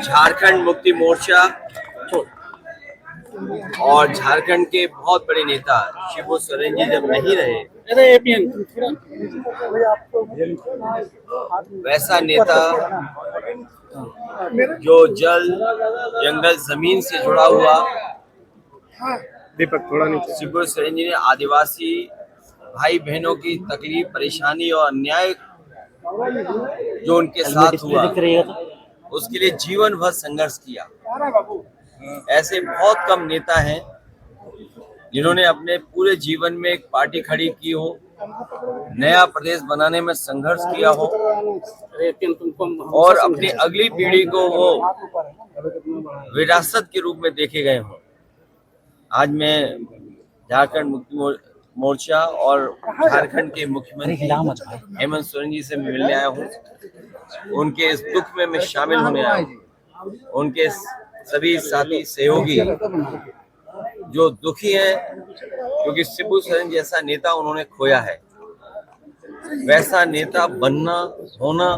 झारखंड मुक्ति मोर्चा और झारखंड के बहुत बड़े नेता शिबू सोरेन जी जब नहीं रहे, वैसा नेता जो जल जंगल जमीन से जुड़ा हुआ दीपक थोड़ा नीचे। शिबू सोरेन जी ने आदिवासी भाई बहनों की तकलीफ, परेशानी और अन्याय जो उनके साथ हुआ उसके लिए जीवन भर संघर्ष किया। ऐसे बहुत कम नेता हैं जिन्होंने अपने पूरे जीवन में एक पार्टी खड़ी की हो, नया प्रदेश बनाने में संघर्ष किया हो और अपनी अगली पीढ़ी को वो विरासत के रूप में देखे गए हों। आज मैं झारखंड मुक्ति मोर्चा और झारखंड के मुख्यमंत्री हेमंत सोरेन जी से मिलने आया हूँ। उनके इस दुख में मैं शामिल होने आया हूँ। उनके सभी साथी सहयोगी जो दुखी हैं क्योंकि शिबू सोरेन जैसा नेता उन्होंने खोया है। वैसा नेता बनना होना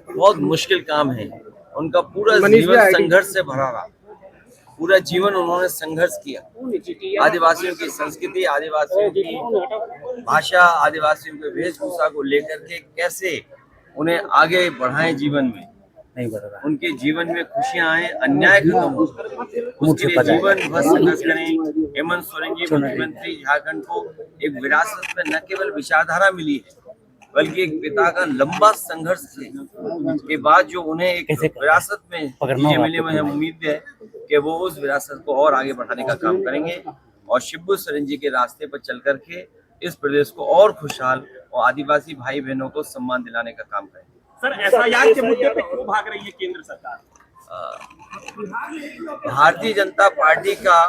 बहुत मुश्किल काम है। उनका पूरा जीवन संघर्ष से भरा रहा। पूरा जीवन उन्होंने संघर्ष किया। आदिवासियों की संस्कृति, आदिवासियों की भाषा, आदिवासियों के वेशभूषा को लेकर के कैसे उन्हें आगे बढ़ाएं जीवन में, नहीं बढ़ रहा। उनके जीवन में खुशियां आए, अन्याय खत्म हो, उसके लिए जीवन भर संघर्ष करें। हेमंत सोरेन जी मुख्यमंत्री झारखंड को एक विरासत में न केवल विचारधारा मिली है बल्कि एक पिता का लंबा संघर्ष के बाद जो उन्हें एक विरासत में चीजें मिली, मुझे उम्मीद है कि वो उस विरासत को और आगे बढ़ाने का काम करेंगे और शिबू सोरेन जी के रास्ते पर चल करके इस प्रदेश को और खुशहाल और आदिवासी भाई बहनों को सम्मान दिलाने का काम करेंगे। सर, एसआईआर के मुद्दे पे क्यों भाग रही है केंद्र सरकार? भारतीय जनता पार्टी का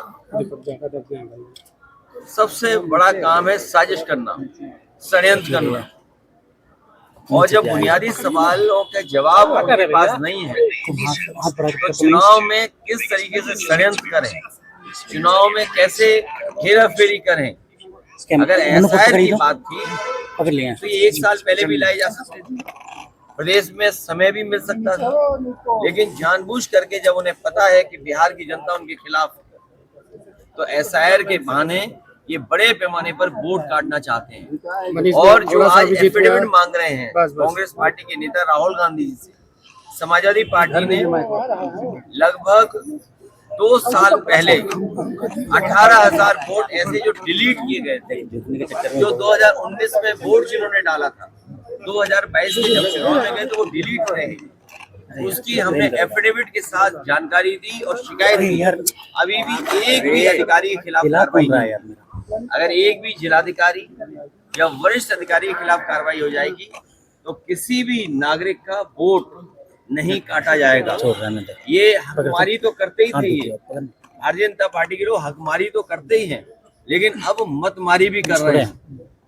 सबसे बड़ा काम है साजिश करना, षड्यंत्र करना। और जब बुनियादी सवालों के जवाब उनके पास नहीं है तो चुनाव में किस तरीके से षड्यंत्र करें, चुनाव में कैसे हेराफेरी करें। अगर एसआईआर की बात थी तो ये 1 साल पहले भी लाई जा सकती थी, प्रदेश में समय भी मिल सकता था, लेकिन जानबूझ करके जब उन्हें पता है कि बिहार की जनता उनके खिलाफ तो एसआईआर के बहाने ये बड़े पैमाने पर वोट काटना चाहते हैं। और जो आज एफिडेविट मांग रहे हैं कांग्रेस पार्टी के नेता राहुल गांधी जी से, समाजवादी पार्टी ने लगभग 2 साल पहले 18,000 वोट ऐसे जो डिलीट किए गए थे, जो 2019 में वोट जिन्होंने डाला था 2022 में जब चुनाव में गए तो वो डिलीट हो गए। उसकी हमने एफिडेविट के साथ जानकारी दी और शिकायत दी। अभी भी एक भी अधिकारी के खिलाफ कार्रवाई नहीं। अगर एक भी जिलाधिकारी या वरिष्ठ अधिकारी के खिलाफ कार्रवाई हो जाएगी तो किसी भी नागरिक का वोट नहीं काटा जाएगा। ये हकमारी तो करते ही थे, ये भारतीय जनता पार्टी के लोग हकमारी तो करते ही हैं, लेकिन अब मतमारी भी कर रहे हैं।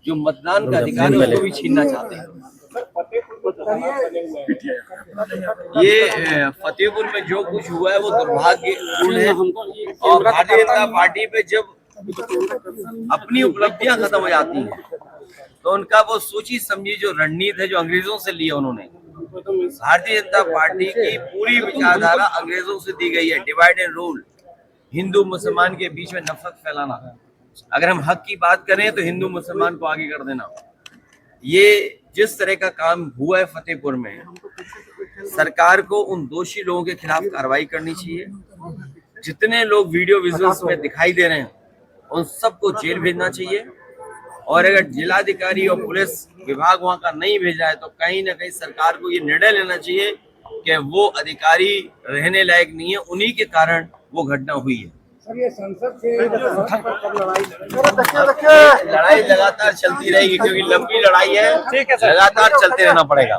जो मतदान का अधिकार है उसको भी छीनना चाहते हैं। ये फतेहपुर में जो कुछ हुआ है वो दुर्भाग्यपूर्ण है और भारतीय जनता पार्टी पे जब अपनी उपलब्धियां खत्म हो जाती हैं तो उनका वो सोची समझी जो रणनीति है जो अंग्रेजों से ली है उन्होंने। भारतीय जनता पार्टी की पूरी विचारधारा अंग्रेजों से दी गई है, डिवाइड एंड रूल, हिंदू मुसलमान के बीच में नफरत फैलाना। अगर हम हक की बात करें तो हिंदू मुसलमान को आगे कर देना। ये जिस तरह का काम हुआ है फतेहपुर में, सरकार को उन दोषी लोगों के खिलाफ कार्रवाई करनी चाहिए। जितने लोग वीडियो विजुअल्स में दिखाई दे रहे हैं उन सबको जेल भेजना चाहिए और अगर जिलाधिकारी और पुलिस विभाग वहां का नहीं भेजा है तो कहीं ना कहीं सरकार को ये निर्णय लेना चाहिए कि वो अधिकारी रहने लायक नहीं है, उन्हीं के कारण वो घटना हुई है। सर, ये संसद से लड़ाई लगातार चलती रहेगी क्योंकि लंबी लड़ाई है, लगातार चलते रहना पड़ेगा।